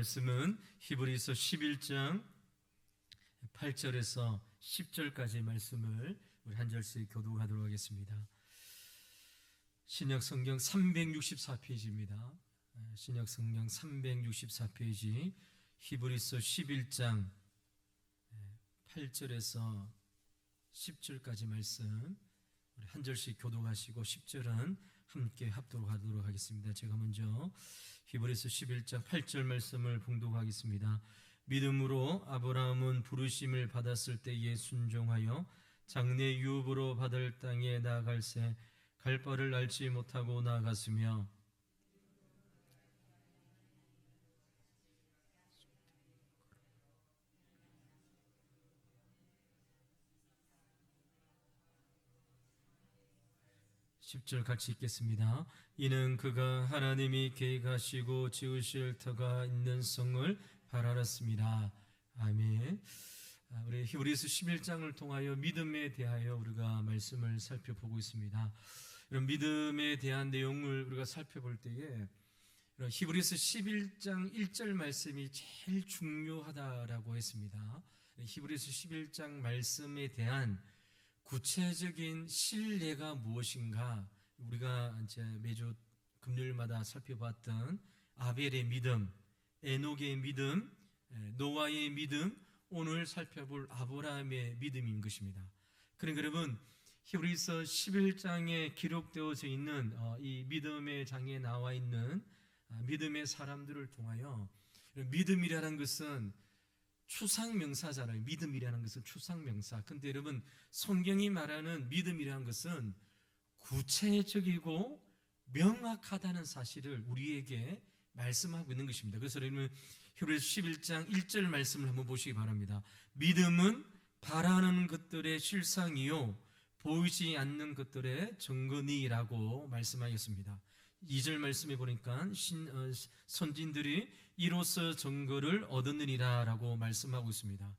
말씀은 히브리서 11장 8절에서 10절까지의 말씀을 우리 한 절씩 교독하도록 하겠습니다. 신약성경 364페이지입니다. 신약성경 364페이지 히브리서 11장 8절에서 10절까지 말씀 우리 한 절씩 교독하시고 10절은 함께 합독하도록 하겠습니다. 제가 먼저 히브리서 11장 8절 말씀을 봉독하겠습니다. 믿음으로 아브라함은 부르심을 받았을 때에 순종하여 장래 유업으로 받을 땅에 나아갈새 갈 바를 알지 못하고 나아갔으며 10절 같이 읽겠습니다. 이는 그가 하나님이 계획하시고 지으실 터가 있는 성을 바라았습니다. 아멘. 우리 히브리서 11장을 통하여 믿음에 대하여 우리가 말씀을 살펴보고 있습니다. 이런 믿음에 대한 내용을 우리가 살펴볼 때에 히브리서 11장 1절 말씀이 제일 중요하다라고 했습니다. 히브리서 11장 말씀에 대한 구체적인 신뢰가 무엇인가? 우리가 이제 매주 금요일마다 살펴봤던 아벨의 믿음, 에녹의 믿음, 노아의 믿음, 오늘 살펴볼 아브라함의 믿음인 것입니다. 그러니까 여러분, 히브리서 11장에 기록되어져 있는 이 믿음의 장에 나와 있는 믿음의 사람들을 통하여 믿음이라는 것은 추상명사잖아요. 믿음이라는 것은 추상명사. 근데 여러분, 성경이 말하는 믿음이라는 것은 구체적이고 명확하다는 사실을 우리에게 말씀하고 있는 것입니다. 그래서 여러분 히브리서 11장 1절 말씀을 한번 보시기 바랍니다. 믿음은 바라는 것들의 실상이요 보이지 않는 것들의 증거니라고 말씀하였습니다. 2절 말씀에 보니까 선진들이 이로써 증거를 얻었느니라 라고 말씀하고 있습니다.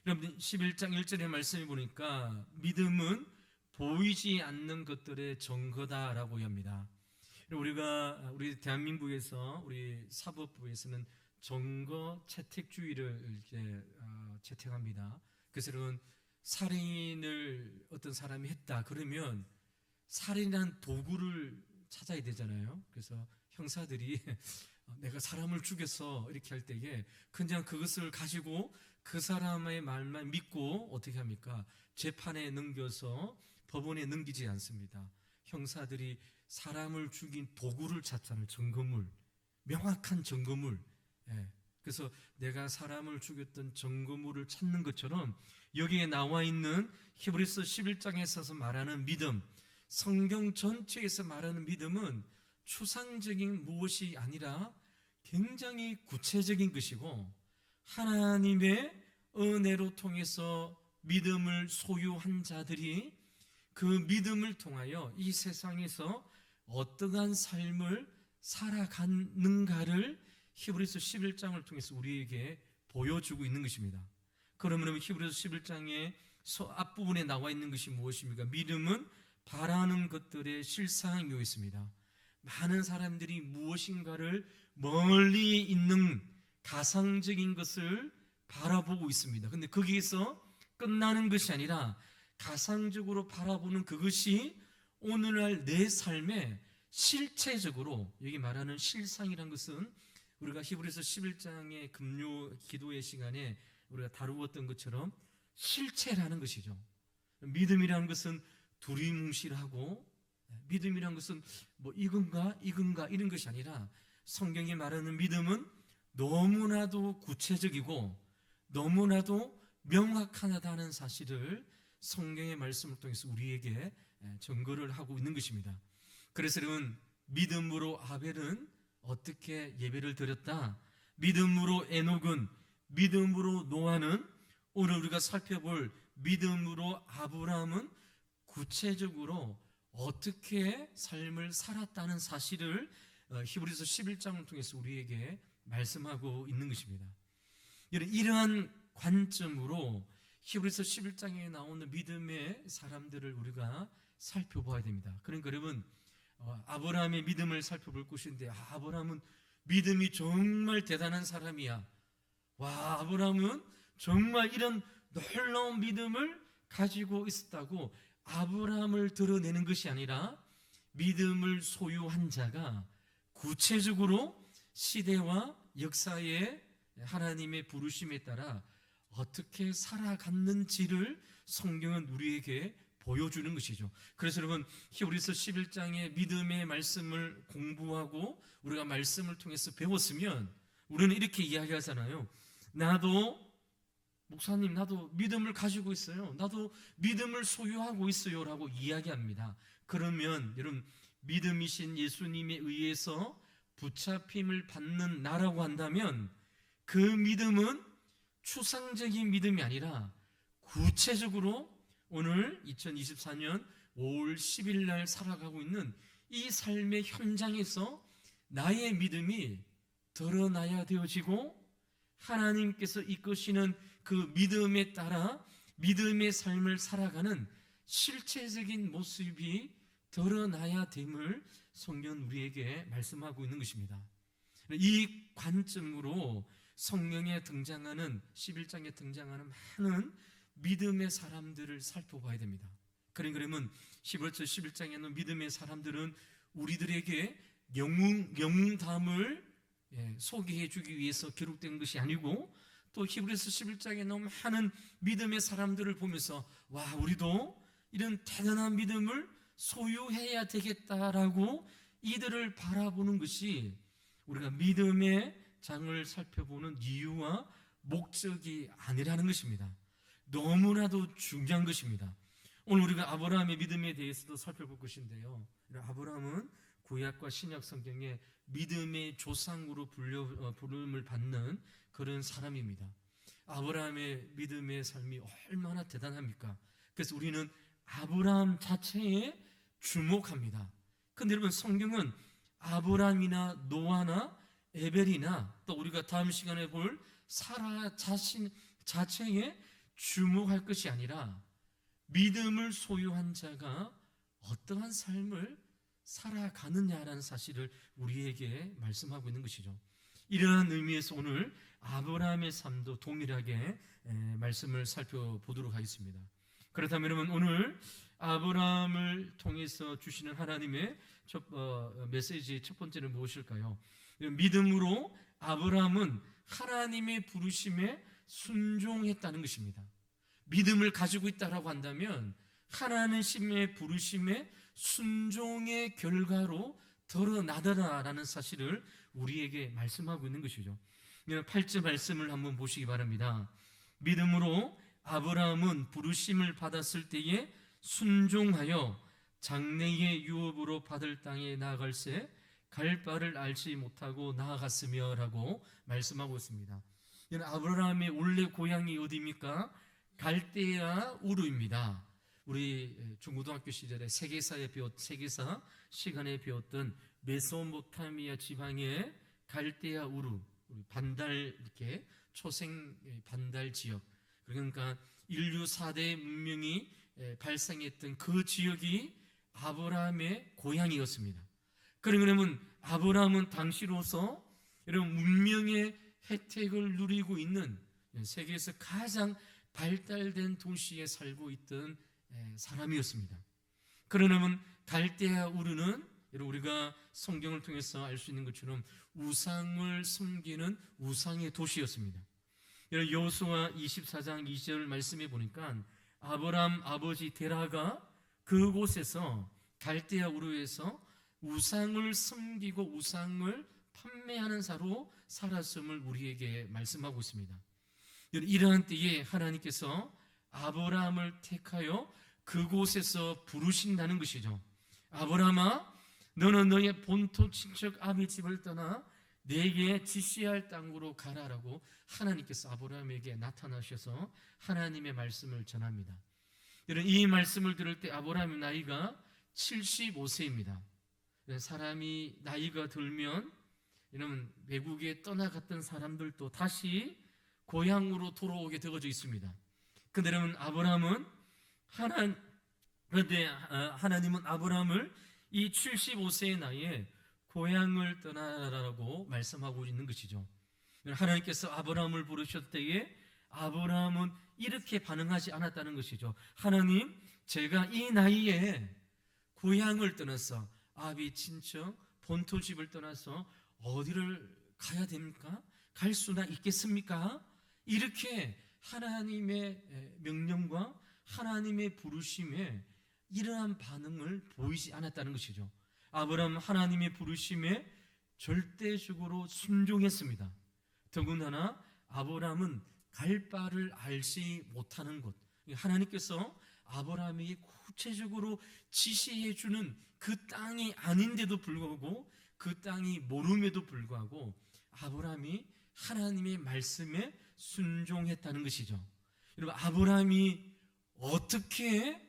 여러분 11장 1절의 말씀에 보니까 믿음은 보이지 않는 것들의 증거다라고 합니다. 우리 대한민국에서 우리 사법부에서는 증거 채택주의를 이제 채택합니다. 그래서 여러분 살인을 어떤 사람이 했다 그러면 살인한 도구를 찾아야 되잖아요. 그래서 형사들이 내가 사람을 죽여서 이렇게 할 때에 그냥 그것을 가지고 그 사람의 말만 믿고 어떻게 합니까? 재판에 넘겨서 법원에 넘기지 않습니다. 형사들이 사람을 죽인 도구를 찾잖아요. 증거물, 명확한 증거물. 그래서 내가 사람을 죽였던 증거물을 찾는 것처럼 여기에 나와 있는 히브리서 11장에 있어서 말하는 믿음, 성경 전체에서 말하는 믿음은 추상적인 무엇이 아니라 굉장히 구체적인 것이고 하나님의 은혜로 통해서 믿음을 소유한 자들이 그 믿음을 통하여 이 세상에서 어떠한 삶을 살아가는가를 히브리서 11장을 통해서 우리에게 보여주고 있는 것입니다. 그러면 히브리서 11장의 앞부분에 나와 있는 것이 무엇입니까? 믿음은 바라는 것들의 실상이 있습니다. 많은 사람들이 무엇인가를 멀리 있는 가상적인 것을 바라보고 있습니다. 그런데 거기에서 끝나는 것이 아니라 가상적으로 바라보는 그것이 오늘날 내 삶에 실체적으로, 여기 말하는 실상이라는 것은 우리가 히브리서 11장의 금요 기도의 시간에 우리가 다루었던 것처럼 실체라는 것이죠. 믿음이라는 것은 두리뭉실하고 믿음이란 것은 뭐 이건가 이런 것이 아니라 성경이 말하는 믿음은 너무나도 구체적이고 너무나도 명확하다는 사실을 성경의 말씀을 통해서 우리에게 증거를 하고 있는 것입니다. 그래서 여러분 믿음으로 아벨은 어떻게 예배를 드렸다? 믿음으로 에녹은, 믿음으로 노아는, 오늘 우리가 살펴볼 믿음으로 아브라함은 구체적으로 어떻게 삶을 살았다는 사실을 히브리서 11장을 통해서 우리에게 말씀하고 있는 것입니다. 이러한 관점으로 히브리서 11장에 나오는 믿음의 사람들을 우리가 살펴봐야 됩니다. 그러니까 여러분 아브라함의 믿음을 살펴볼 것인데 아브라함은 믿음이 정말 대단한 사람이야. 와, 아브라함은 정말 이런 놀라운 믿음을 가지고 있었다고 아브라함을 드러내는 것이 아니라 믿음을 소유한 자가 구체적으로 시대와 역사의 하나님의 부르심에 따라 어떻게 살아갔는지를 성경은 우리에게 보여주는 것이죠. 그래서 여러분, 히브리서 11장의 믿음의 말씀을 공부하고 우리가 말씀을 통해서 배웠으면 우리는 이렇게 이야기하잖아요. 나도 목사님, 나도 믿음을 가지고 있어요. 나도 믿음을 소유하고 있어요 라고 이야기합니다. 그러면 여러분, 믿음이신 예수님에 의해서 붙잡힘을 받는 나라고 한다면 그 믿음은 추상적인 믿음이 아니라 구체적으로 오늘 2024년 5월 10일 날 살아가고 있는 이 삶의 현장에서 나의 믿음이 드러나야 되어지고 하나님께서 이끄시는 그 믿음에 따라 믿음의 삶을 살아가는 실체적인 모습이 드러나야 됨을 성경은 우리에게 말씀하고 있는 것입니다. 이 관점으로 성경에 등장하는 11장에 등장하는 많은 믿음의 사람들을 살펴봐야 됩니다. 그러면 11장에는 믿음의 사람들은 우리들에게 영웅담을 소개해 주기 위해서 기록된 것이 아니고 또 히브리서 11장에 너무 많은 믿음의 사람들을 보면서 와, 우리도 이런 대단한 믿음을 소유해야 되겠다라고 이들을 바라보는 것이 우리가 믿음의 장을 살펴보는 이유와 목적이 아니라는 것입니다. 너무나도 중요한 것입니다. 오늘 우리가 아브라함의 믿음에 대해서도 살펴볼 것인데요, 아브라함은 구약과 신약 성경에 믿음의 조상으로 부름을 받는 그런 사람입니다. 아브라함의 믿음의 삶이 얼마나 대단합니까? 그래서 우리는 아브라함 자체에 주목합니다. 그런데 여러분, 성경은 아브라함이나 노아나 에벨이나 또 우리가 다음 시간에 볼 사라 자신 자체에 주목할 것이 아니라 믿음을 소유한 자가 어떠한 삶을 살아가느냐라는 사실을 우리에게 말씀하고 있는 것이죠. 이러한 의미에서 오늘 아브라함의 삶도 동일하게 말씀을 살펴보도록 하겠습니다. 그렇다면 여러분, 오늘 아브라함을 통해서 주시는 하나님의 메시지 첫 번째는 무엇일까요? 믿음으로 아브라함은 하나님의 부르심에 순종했다는 것입니다. 믿음을 가지고 있다라고 한다면 하나님의 부르심에 순종의 결과로 드러나더라라는 사실을 우리에게 말씀하고 있는 것이죠. 8절 말씀을 한번 보시기 바랍니다. 믿음으로 아브라함은 부르심을 받았을 때에 순종하여 장래의 유업으로 받을 땅에 나아갈새 갈 바를 알지 못하고 나아갔으며 라고 말씀하고 있습니다. 아브라함의 원래 고향이 어디입니까? 갈대아 우르입니다. 우리 중고등학교 시절에 세계사 시간에 배웠던 메소포타미아 지방의 갈대아 우르, 반달, 이렇게 초생 반달 지역, 그러니까 인류 4대 문명이 발생했던 그 지역이 아브라함의 고향이었습니다. 그러면 아브라함은 당시로서 이런 문명의 혜택을 누리고 있는 세계에서 가장 발달된 도시에 살고 있던 사람이었습니다. 그러면 갈대아 우르는 우리가 성경을 통해서 알 수 있는 것처럼 우상을 섬기는 우상의 도시였습니다. 여호수아 24장 2절 말씀해 보니까 아브라함 아버지 데라가 그곳에서 갈대아 우르에서 우상을 섬기고 우상을 판매하는 자로 살았음을 우리에게 말씀하고 있습니다. 이러한 때에 하나님께서 아브라함을 택하여 그곳에서 부르신다는 것이죠. 아브라함아, 너는 너의 본토 친척 아비 집을 떠나 내게 지시할 땅으로 가라라고 하나님께서 아브라함에게 나타나셔서 하나님의 말씀을 전합니다. 이 말씀을 들을 때 아브라함의 나이가 75세입니다. 사람이 나이가 들면 이런 외국에 떠나갔던 사람들도 다시 고향으로 돌아오게 되어져 있습니다. 그런데 여러분, 하나님은 아브라함을 이 75세의 나이에 고향을 떠나라라고 말씀하고 있는 것이죠. 하나님께서 아브라함을 부르셨을 때에 아브라함은 이렇게 반응하지 않았다는 것이죠. 하나님, 제가 이 나이에 고향을 떠나서 아비 친척 본토 집을 떠나서 어디를 가야 됩니까? 갈 수나 있겠습니까? 이렇게 하나님의 명령과 하나님의 부르심에 이러한 반응을 보이지 않았다는 것이죠. 아브라함 하나님의 부르심에 절대적으로 순종했습니다. 더군다나 아브라함은 갈 바를 알지 못하는 곳, 하나님께서 아브라함에게 구체적으로 지시해 주는 그 땅이 아닌데도 불구하고, 그 땅이 모름에도 불구하고 아브라함이 하나님의 말씀에 순종했다는 것이죠. 여러분, 아브라함이 어떻게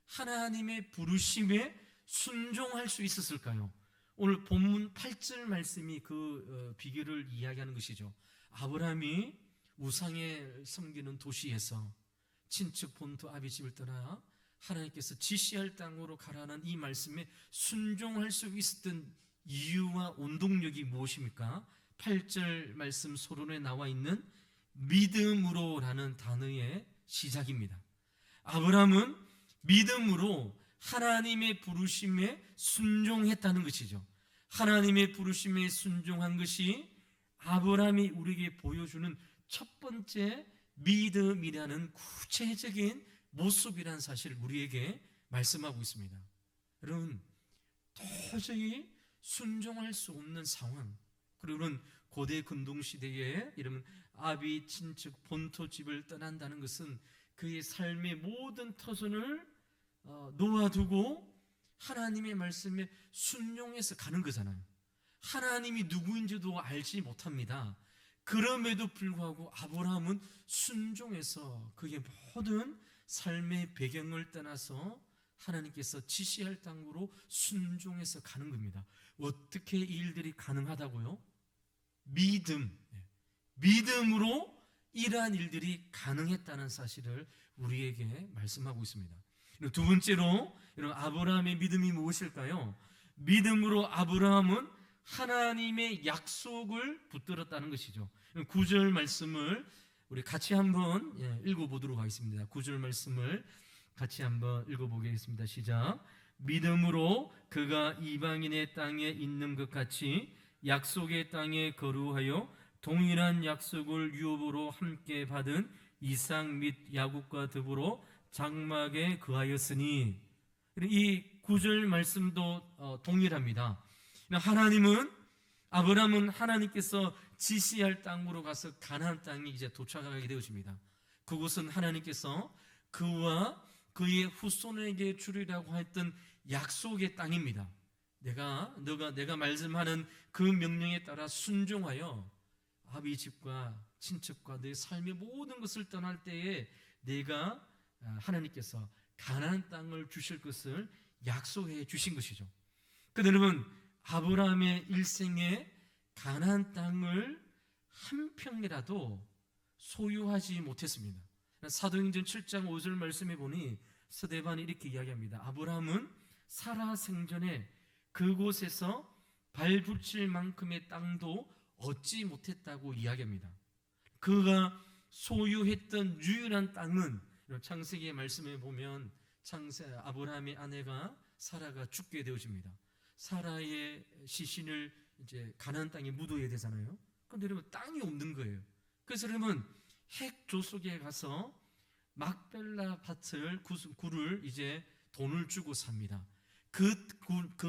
하나님의 부르심에 순종할 수 있었을까요? 오늘 본문 8절 말씀이 그 비결을 이야기하는 것이죠. 아브라함이 우상에 섬기는 도시에서 친척 본토 아비 집을 떠나 하나님께서 지시할 땅으로 가라는 이 말씀에 순종할 수 있었던 이유와 원동력이 무엇입니까? 8절 말씀 서론에 나와 있는 믿음으로라는 단어의 시작입니다. 아브라함은 믿음으로 하나님의 부르심에 순종했다는 것이죠. 하나님의 부르심에 순종한 것이 아브라함이 우리에게 보여주는 첫 번째 믿음이라는 구체적인 모습이라는 사실을 우리에게 말씀하고 있습니다. 여러분, 도저히 순종할 수 없는 상황, 그리고 고대 근동시대에 이러면 아비 친척 본토 집을 떠난다는 것은 그의 삶의 모든 터전을 놓아두고 하나님의 말씀에 순종해서 가는 거잖아요. 하나님이 누구인지도 알지 못합니다. 그럼에도 불구하고 아브라함은 순종해서 그의 모든 삶의 배경을 떠나서 하나님께서 지시할 땅으로 순종해서 가는 겁니다. 어떻게 이 일들이 가능하다고요? 믿음으로 이러한 일들이 가능했다는 사실을 우리에게 말씀하고 있습니다. 두 번째로, 여러분, 아브라함의 믿음이 무엇일까요? 믿음으로 아브라함은 하나님의 약속을 붙들었다는 것이죠. 9절 말씀을 우리 같이 한번 읽어보도록 하겠습니다. 9절 말씀을 같이 한번 읽어보겠습니다. 시작. 믿음으로 그가 이방인의 땅에 있는 것 같이 약속의 땅에 거류하여 동일한 약속을 유업으로 함께 받은 이삭 및 야곱과 더불어 장막에 거하였으니, 이 9절 말씀도 동일합니다. 아브라함은 하나님께서 지시할 땅으로 가서 가나안 땅에 이제 도착하게 되어집니다. 그곳은 하나님께서 그와 그의 후손에게 주리라고 했던 약속의 땅입니다. 내가 말씀하는 그 명령에 따라 순종하여 아비 집과 친척과 내 삶의 모든 것을 떠날 때에 내가 하나님께서 가나안 땅을 주실 것을 약속해 주신 것이죠. 그런데 여러분, 아브라함의 일생에 가나안 땅을 한 평이라도 소유하지 못했습니다. 사도행전 7장 5절 말씀해 보니 스데반이 이렇게 이야기합니다. 아브라함은 살아 생전에 그곳에서 발붙일 만큼의 땅도 얻지 못했다고 이야기합니다. 그가 소유했던 유일한 땅은, 창세기의 말씀에 보면 아브라함의 아내가 사라가 죽게 되어집니다. 사라의 시신을 이제 가나안 땅에 묻어야 되잖아요. 그런데 여러분, 땅이 없는 거예요. 그래서 여러분, 핵 조속에 가서 막벨라 밭을 굴을 이제 돈을 주고 삽니다. 그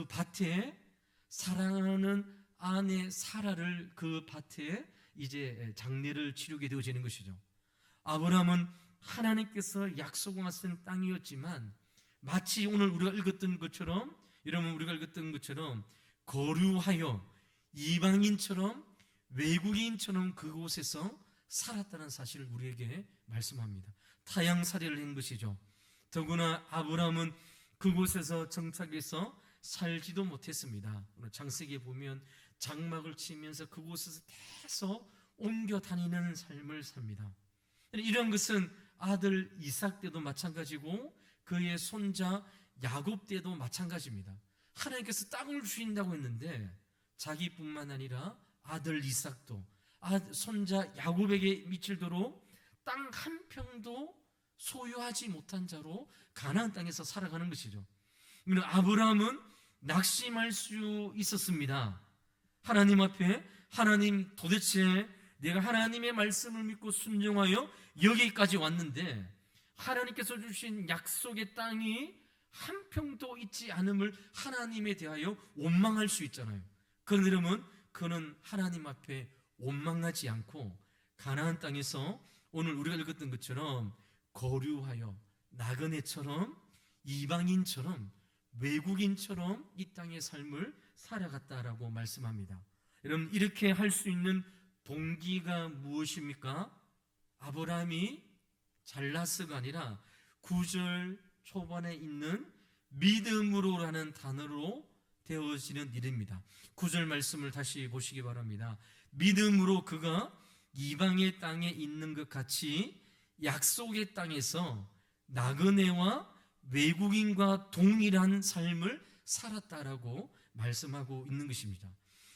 밭에 사랑하는 아내 사라를 그 밭에 이제 장례를 치르게 되어지는 것이죠. 아브라함은 하나님께서 약속하신 땅이었지만 마치 오늘 우리가 읽었던 것처럼, 여러분, 우리가 읽었던 것처럼 거류하여 이방인처럼 외국인처럼 그곳에서 살았다는 사실을 우리에게 말씀합니다. 타향살이를 한 것이죠. 더구나 아브라함은 그곳에서 정착해서 살지도 못했습니다. 창세기에 보면 장막을 치면서 그곳에서 계속 옮겨 다니는 삶을 삽니다. 이런 것은 아들 이삭 때도 마찬가지고 그의 손자 야곱 때도 마찬가지입니다. 하나님께서 땅을 주신다고 했는데 자기뿐만 아니라 아들 이삭도 손자 야곱에게 미칠도록 땅 한 평도 소유하지 못한 자로 가나안 땅에서 살아가는 것이죠. 아브라함은 낙심할 수 있었습니다. 하나님 앞에, 하나님, 도대체 내가 하나님의 말씀을 믿고 순종하여 여기까지 왔는데 하나님께서 주신 약속의 땅이 한 평도 있지 않음을 하나님에 대하여 원망할 수 있잖아요. 그러면 그는 하나님 앞에 원망하지 않고 가나안 땅에서 오늘 우리가 읽었던 것처럼 거류하여 나그네처럼, 이방인처럼, 외국인처럼 이 땅의 삶을 살아갔다라고 말씀합니다. 여러분, 이렇게 할 수 있는 동기가 무엇입니까? 아브라함이 잘나스가 아니라 9절 초반에 있는 믿음으로라는 단어로 되어지는 일입니다. 9절 말씀을 다시 보시기 바랍니다. 믿음으로 그가 이방의 땅에 있는 것 같이 약속의 땅에서 나그네와 외국인과 동일한 삶을 살았다라고 말씀하고 있는 것입니다.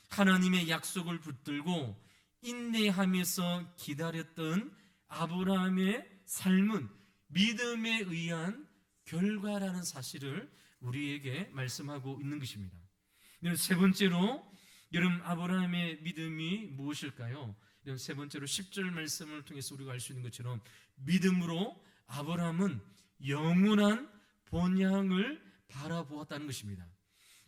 하나님의 약속을 붙들고 인내하면서 기다렸던 아브라함의 삶은 믿음에 의한 결과라는 사실을 우리에게 말씀하고 있는 것입니다. 세 번째로, 여러분, 아브라함의 믿음이 무엇일까요? 세 번째로 10절 말씀을 통해서 우리가 알 수 있는 것처럼 믿음으로 아브라함은 영원한 본향을 바라보았다는 것입니다.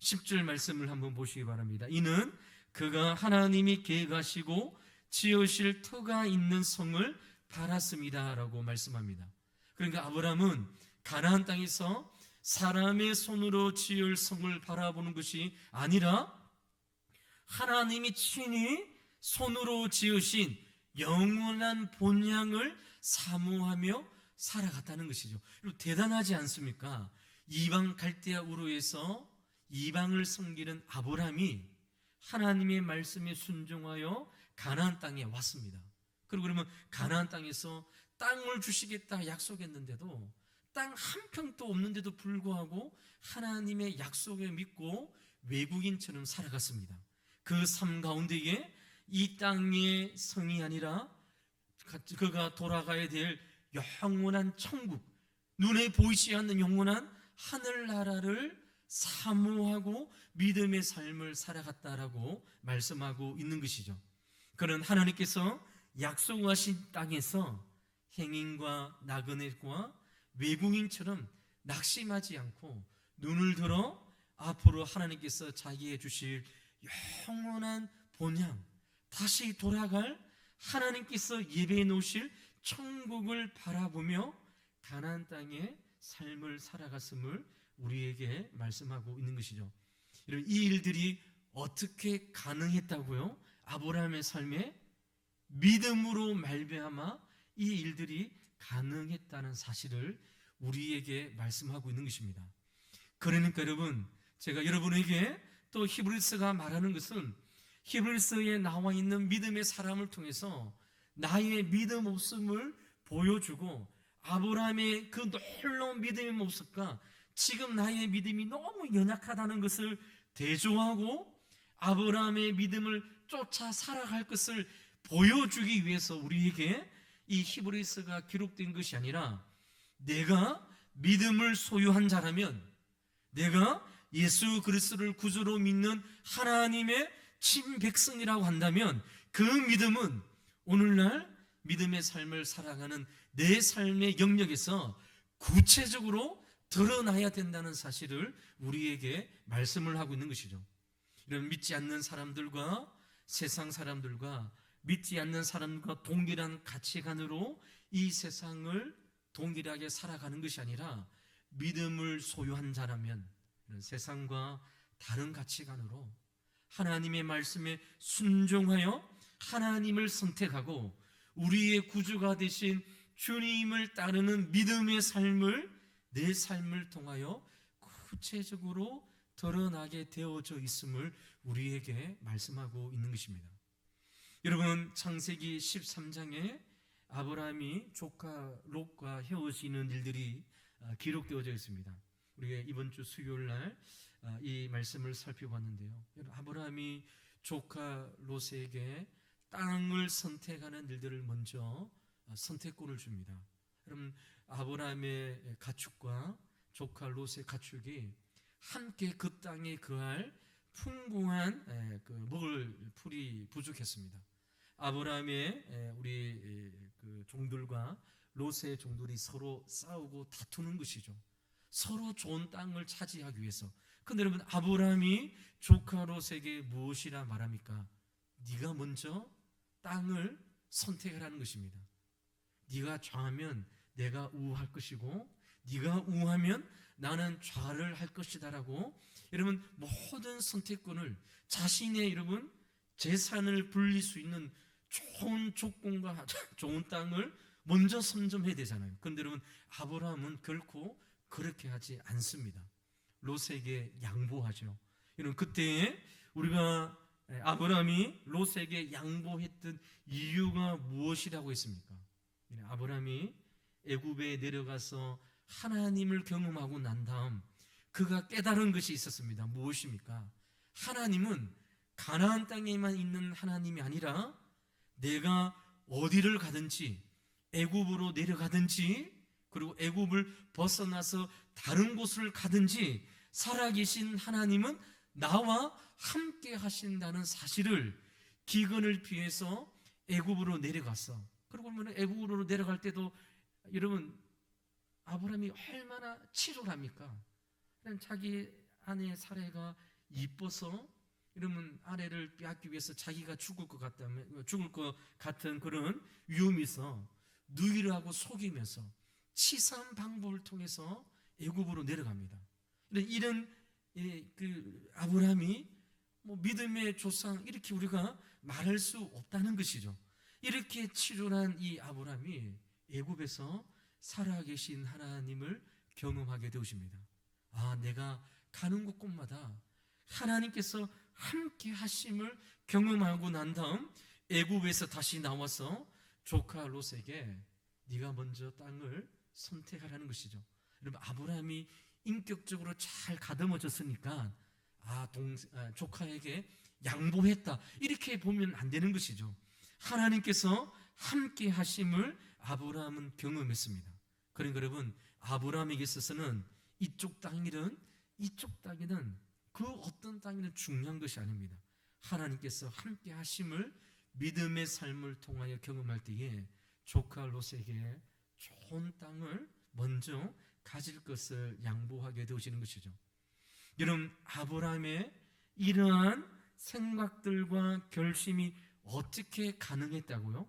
10절 말씀을 한번 보시기 바랍니다. 이는 그가 하나님이 계획하시고 지으실 터가 있는 성을 바랐습니다 라고 말씀합니다. 그러니까 아브라함은 가나안 땅에서 사람의 손으로 지을 성을 바라보는 것이 아니라 하나님이 친히 손으로 지으신 영원한 본향을 사모하며 살아갔다는 것이죠. 대단하지 않습니까? 이방 갈대아 우르에서 이방을 섬기는 아브라함이 하나님의 말씀에 순종하여 가나안 땅에 왔습니다. 그리고 그러면 가나안 땅에서 땅을 주시겠다 약속했는데도 땅 한 평도 없는데도 불구하고 하나님의 약속을 믿고 외국인처럼 살아갔습니다. 그 삶 가운데에 이 땅의 성이 아니라 그가 돌아가야 될 영원한 천국, 눈에 보이지 않는 영원한 하늘나라를 사모하고 믿음의 삶을 살아갔다라고 말씀하고 있는 것이죠. 그는 하나님께서 약속하신 땅에서 행인과 나그네와 외국인처럼 낙심하지 않고 눈을 들어 앞으로 하나님께서 자기에 주실 영원한 본향, 다시 돌아갈 하나님께서 예배해 놓으실 천국을 바라보며 가나안 땅의 삶을 살아갔음을 우리에게 말씀하고 있는 것이죠. 이 일들이 어떻게 가능했다고요? 아브라함의 삶에 믿음으로 말미암아 이 일들이 가능했다는 사실을 우리에게 말씀하고 있는 것입니다. 그러니까 여러분, 제가 여러분에게 또 히브리서가 말하는 것은 히브리서에 나와 있는 믿음의 사람을 통해서 나의 믿음 없음을 보여주고 아브라함의 그 놀라운 믿음의 모습과 지금 나의 믿음이 너무 연약하다는 것을 대조하고 아브라함의 믿음을 쫓아 살아갈 것을 보여주기 위해서 우리에게 이 히브리서가 기록된 것이 아니라 내가 믿음을 소유한 자라면, 내가 예수 그리스도를 구주로 믿는 하나님의 친백성이라고 한다면 그 믿음은 오늘날 믿음의 삶을 살아가는 내 삶의 영역에서 구체적으로 드러나야 된다는 사실을 우리에게 말씀을 하고 있는 것이죠. 이런 믿지 않는 사람들과 세상 사람들과 믿지 않는 사람과 동일한 가치관으로 이 세상을 동일하게 살아가는 것이 아니라 믿음을 소유한 자라면 세상과 다른 가치관으로 하나님의 말씀에 순종하여 하나님을 선택하고 우리의 구주가 되신 주님을 따르는 믿음의 삶을 내 삶을 통하여 구체적으로 드러나게 되어져 있음을 우리에게 말씀하고 있는 것입니다. 여러분, 창세기 13장에 아브라함이 조카 롯과 헤어지는 일들이 기록되어져 있습니다. 우리가 이번 주 수요일 날 이 말씀을 살펴봤는데요. 아브라함이 조카 롯에게 땅을 선택하는 일들을 먼저 선택권을 줍니다. 여러분, 아브라함의 가축과 조카 롯의 가축이 함께 그 땅에 거할 풍부한 먹을 풀이 부족했습니다. 아브라함의 우리 그 종들과 롯의 종들이 서로 싸우고 다투는 것이죠. 서로 좋은 땅을 차지하기 위해서. 그런데 여러분, 아브라함이 조카 롯에게 무엇이라 말합니까? 네가 먼저 땅을 선택하라는 것입니다. 네가 좌하면 내가 우할 것이고 네가 우하면 나는 좌를 할 것이다라고, 여러분, 모든 선택권을 자신의 여러분 재산을 불릴 수 있는 좋은 조건과 좋은 땅을 먼저 선점해야 되잖아요. 그런데 여러분, 아브라함은 결코 그렇게 하지 않습니다. 롯에게 양보하죠. 여러분, 그때 우리가 아브라함이 롯에게 양보했던 이유가 무엇이라고 했습니까? 아브라함이 애굽에 내려가서 하나님을 경험하고 난 다음 그가 깨달은 것이 있었습니다. 무엇입니까? 하나님은 가나안 땅에만 있는 하나님이 아니라 내가 어디를 가든지, 애굽으로 내려가든지, 그리고 애굽을 벗어나서 다른 곳을 가든지 살아계신 하나님은 나와 함께 하신다는 사실을 기근을 피해서 애굽으로 내려갔어. 그리고 애굽으로 내려갈 때도 여러분, 아브라함이 얼마나 치졸합니까? 자기 아내 사레가 이뻐서 여러분 아내를 빼앗기 위해서 자기가 죽을 것 같은 그런 위험이 있어 누이를 하고 속이면서 치사한 방법을 통해서 애굽으로 내려갑니다. 이런 그 아브라함이 믿음의 조상 이렇게 우리가 말할 수 없다는 것이죠. 이렇게 치졸한 이 아브라함이 애굽에서 살아계신 하나님을 경험하게 되십니다. 내가 가는 곳곳마다 하나님께서 함께 하심을 경험하고 난 다음 애굽에서 다시 나와서 조카 롯에게 네가 먼저 땅을 선택하라는 것이죠. 여러분, 아브라함이 인격적으로 잘 가다듬어졌으니까 조카에게 양보했다 이렇게 보면 안 되는 것이죠. 하나님께서 함께 하심을 아브라함은 경험했습니다. 그러니까 여러분, 아브라함에게 있어서는 이쪽 땅이든 이쪽 땅이든 그 어떤 땅이든 중요한 것이 아닙니다. 하나님께서 함께 하심을 믿음의 삶을 통하여 경험할 때에 조카 롯에게 좋은 땅을 먼저 가질 것을 양보하게 되시는 것이죠. 여러분, 아브라함의 이러한 생각들과 결심이 어떻게 가능했다고요?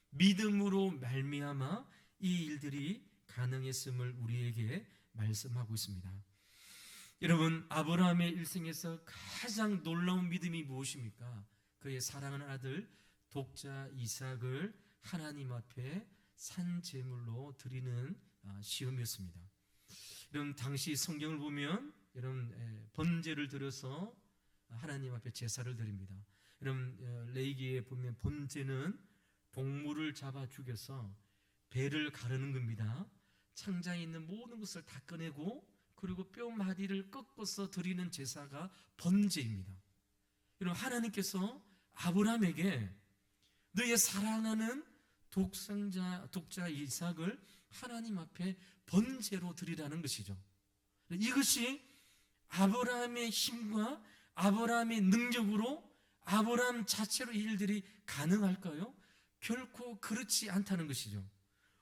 믿음으로 말미암아 이 일들이 가능했음을 우리에게 말씀하고 있습니다. 여러분, 아브라함의 일생에서 가장 놀라운 믿음이 무엇입니까? 그의 사랑하는 아들 독자 이삭을 하나님 앞에 산 제물로 드리는 시험이었습니다. 여러분, 당시 성경을 보면 여러분 번제를 드려서 하나님 앞에 제사를 드립니다. 여러분, 레위기에 보면 번제는 동물을 잡아 죽여서 배를 가르는 겁니다. 창자에 있는 모든 것을 다 꺼내고 그리고 뼈 마디를 꺾어서 드리는 제사가 번제입니다. 여러분, 하나님께서 아브라함에게 너의 사랑하는 독자 이삭을 하나님 앞에 번제로 드리라는 것이죠. 이것이 아브라함의 힘과 아브라함의 능력으로 아브라함 자체로 이 일들이 가능할까요? 결코 그렇지 않다는 것이죠.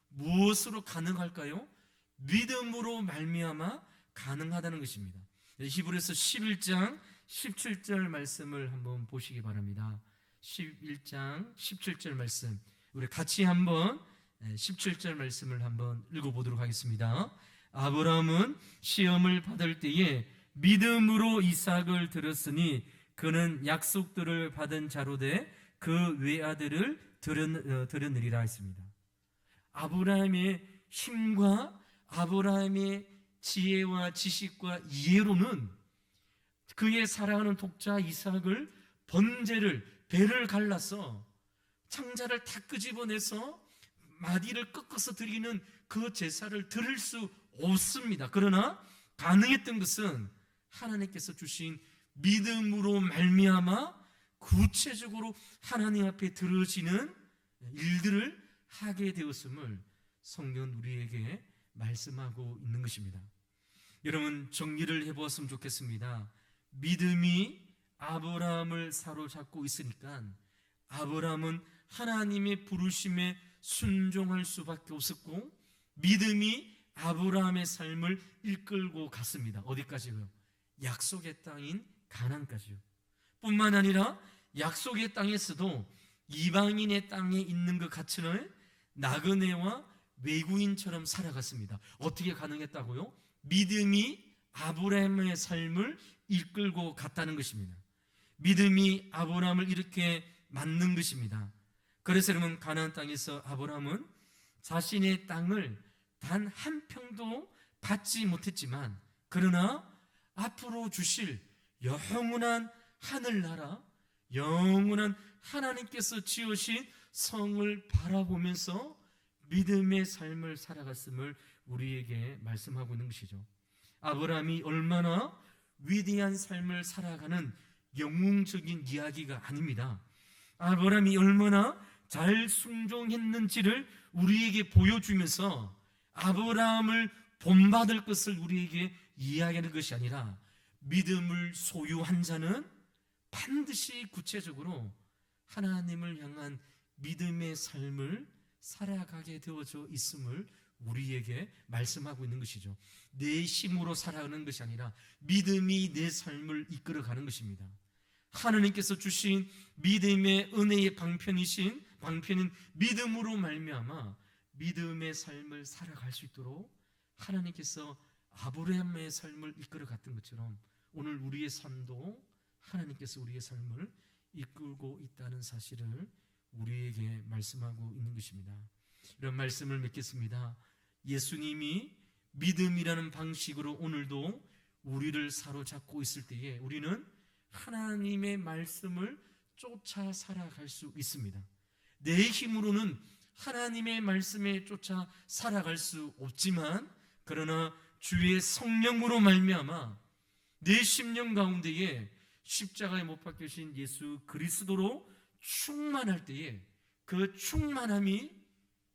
무엇으로 가능할까요? 믿음으로 말미암아 가능하다는 것입니다. 히브리서 11장 17절 말씀을 한번 보시기 바랍니다. 11장 17절 말씀, 우리 같이 한번 17절 말씀을 한번 읽어보도록 하겠습니다. 아브라함은 시험을 받을 때에 믿음으로 이삭을 들었으니 그는 약속들을 받은 자로 돼 그 외아들을 드렸느리라 했습니다. 아브라함의 힘과 아브라함의 지혜와 지식과 이해로는 그의 사랑하는 독자 이삭을 번제를 배를 갈라서 창자를 다 끄집어내서 마디를 꺾어서 드리는 그 제사를 드릴 수 없습니다. 그러나 가능했던 것은 하나님께서 주신 믿음으로 말미암아 구체적으로 하나님 앞에 들어지는 일들을 하게 되었음을 성경은 우리에게 말씀하고 있는 것입니다. 여러분, 정리를 해보았으면 좋겠습니다. 믿음이 아브라함을 사로잡고 있으니까 아브라함은 하나님의 부르심에 순종할 수밖에 없었고, 믿음이 아브라함의 삶을 이끌고 갔습니다. 어디까지요? 약속의 땅인 가나안까지요. 뿐만 아니라 약속의 땅에서도 이방인의 땅에 있는 그 가치는 나그네와 외국인처럼 살아갔습니다. 어떻게 가능했다고요? 믿음이 아브라함의 삶을 이끌고 갔다는 것입니다. 믿음이 아브라함을 이렇게 만든 것입니다. 그래서 여러분, 가나안 땅에서 아브라함은 자신의 땅을 단 한 평도 받지 못했지만, 그러나 앞으로 주실 영원한 하늘나라, 영원한 하나님께서 지으신 성을 바라보면서 믿음의 삶을 살아갔음을 우리에게 말씀하고 있는 것이죠. 아브라함이 얼마나 위대한 삶을 살아가는 영웅적인 이야기가 아닙니다. 아브라함이 얼마나 잘 순종했는지를 우리에게 보여주면서 아브라함을 본받을 것을 우리에게 이야기하는 것이 아니라, 믿음을 소유한 자는 반드시 구체적으로 하나님을 향한 믿음의 삶을 살아가게 되어져 있음을 우리에게 말씀하고 있는 것이죠. 내 힘으로 살아가는 것이 아니라 믿음이 내 삶을 이끌어가는 것입니다. 하나님께서 주신 믿음의 은혜의 방편인 믿음으로 말미암아 믿음의 삶을 살아갈 수 있도록 하나님께서 아브라함의 삶을 이끌어 갔던 것처럼, 오늘 우리의 삶도 하나님께서 우리의 삶을 이끌고 있다는 사실을 우리에게 말씀하고 있는 것입니다. 이런 말씀을 맺겠습니다. 예수님이 믿음이라는 방식으로 오늘도 우리를 사로잡고 있을 때에 우리는 하나님의 말씀을 쫓아 살아갈 수 있습니다. 내 힘으로는 하나님의 말씀에 쫓아 살아갈 수 없지만, 그러나 주의 성령으로 말미암아 내 심령 가운데에 십자가에 못 박히신 예수 그리스도로 충만할 때에 그 충만함이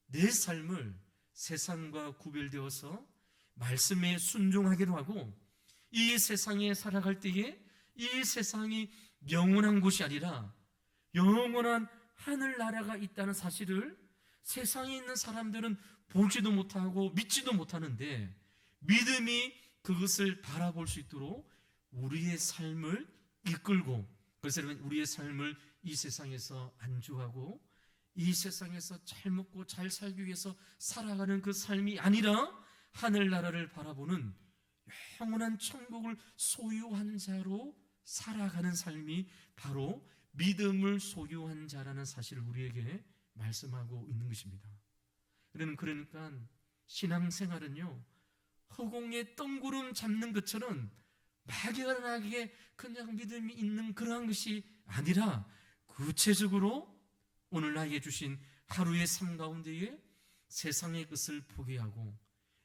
내 삶을 세상과 구별되어서 말씀에 순종하기로 하고, 이 세상에 살아갈 때에 이 세상이 영원한 곳이 아니라 영원한 하늘나라가 있다는 사실을 세상에 있는 사람들은 보지도 못하고 믿지도 못하는데, 믿음이 그것을 바라볼 수 있도록 우리의 삶을 이끌고, 그래서 우리의 삶을 이 세상에서 안주하고 이 세상에서 잘 먹고 잘 살기 위해서 살아가는 그 삶이 아니라 하늘나라를 바라보는 영원한 천국을 소유한 자로 살아가는 삶이 바로 믿음을 소유한 자라는 사실을 우리에게 말씀하고 있는 것입니다. 그러니까 신앙생활은요, 허공에 뜬구름 잡는 것처럼 막연하게 그냥 믿음이 있는 그러한 것이 아니라, 구체적으로 오늘 나에게 주신 하루의 삶 가운데에 세상의 것을 포기하고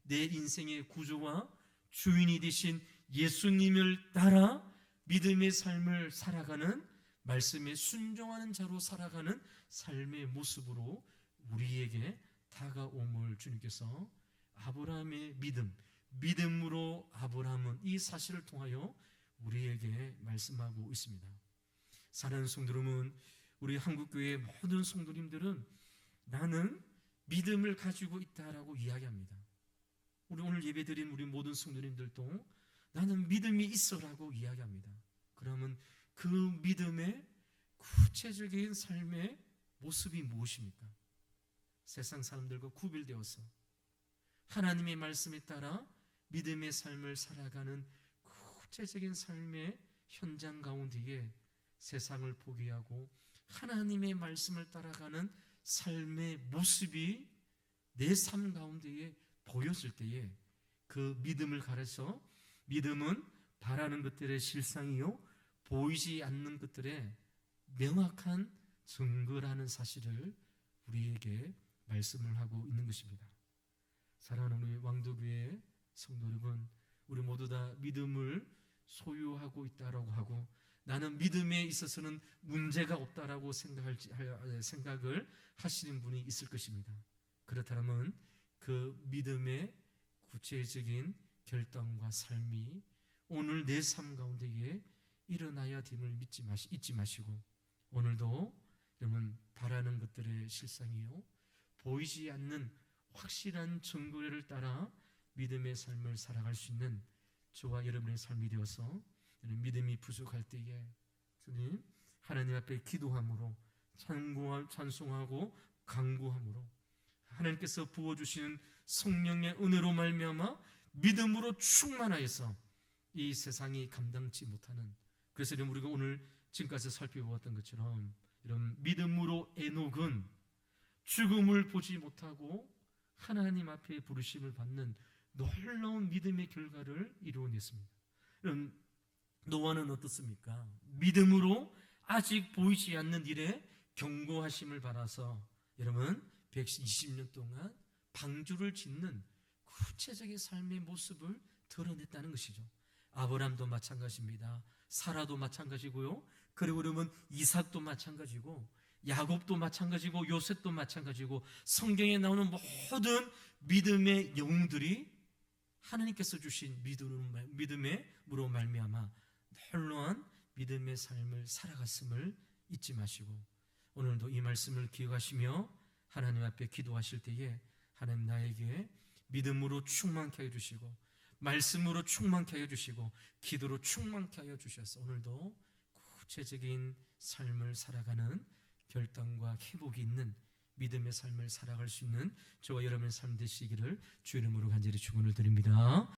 내 인생의 구조와 주인이 되신 예수님을 따라 믿음의 삶을 살아가는, 말씀에 순종하는 자로 살아가는 삶의 모습으로 우리에게 다가옴을 주님께서 아브라함의 믿음으로 아브라함은 이 사실을 통하여 우리에게 말씀하고 있습니다. 사랑하는 성도 여러분, 우리 한국교회의 모든 성도님들은 나는 믿음을 가지고 있다라고 이야기합니다. 우리 오늘 예배드린 우리 모든 성도님들도 나는 믿음이 있어라고 이야기합니다. 그러면 그 믿음의 구체적인 삶의 모습이 무엇입니까? 세상 사람들과 구별되어서 하나님의 말씀에 따라 믿음의 삶을 살아가는 구체적인 삶의 현장 가운데에 세상을 포기하고 하나님의 말씀을 따라가는 삶의 모습이 내 삶 가운데에 보였을 때에 그 믿음을 가려서, 믿음은 바라는 것들의 실상이요 보이지 않는 것들의 명확한 증거라는 사실을 우리에게 말씀을 하고 있는 것입니다. 사랑하는 우리 왕도교회 성도 여러분, 우리 모두 다 믿음을 소유하고 있다라고 하고 나는 믿음에 있어서는 문제가 없다라고 생각을 하시는 분이 있을 것입니다. 그렇다면 그 믿음의 구체적인 결단과 삶이 오늘 내 삶 가운데에 일어나야 됨을 잊지 마시고, 오늘도 여러분 바라는 것들의 실상이요, 보이지 않는 확실한 증거를 따라 믿음의 삶을 살아갈 수 있는 저와 여러분의 삶이 되어서, 믿음이 부족할 때에 하나님 앞에 기도함으로, 찬송하고 간구함으로, 하나님께서 부어주시는 성령의 은혜로 말미암아 믿음으로 충만하여서 이 세상이 감당치 못하는, 그래서 우리가 오늘 지금까지 살펴보았던 것처럼 이런 믿음으로 에녹은 죽음을 보지 못하고 하나님 앞에 부르심을 받는 놀라운 믿음의 결과를 이루어냈습니다. 노아는 어떻습니까? 믿음으로 아직 보이지 않는 일에 경고하심을 받아서 여러분 120년 동안 방주를 짓는 구체적인 삶의 모습을 드러냈다는 것이죠. 아브람도 마찬가지입니다. 사라도 마찬가지고요. 그리고 그러면 이삭도 마찬가지고, 야곱도 마찬가지고, 요셉도 마찬가지고, 성경에 나오는 모든 믿음의 영웅들이 하나님께서 주신 믿음으로 말미암아 놀라운 믿음의 삶을 살아갔음을 잊지 마시고, 오늘도 이 말씀을 기억하시며 하나님 앞에 기도하실 때에 하나님 나에게 믿음으로 충만케 하여 주시고, 말씀으로 충만케 하여 주시고, 기도로 충만케 하여 주셔서 오늘도 구체적인 삶을 살아가는 결단과 회복이 있는 믿음의 삶을 살아갈 수 있는 저와 여러분의 삶 되시기를 주의 이름으로 간절히 축원을 드립니다.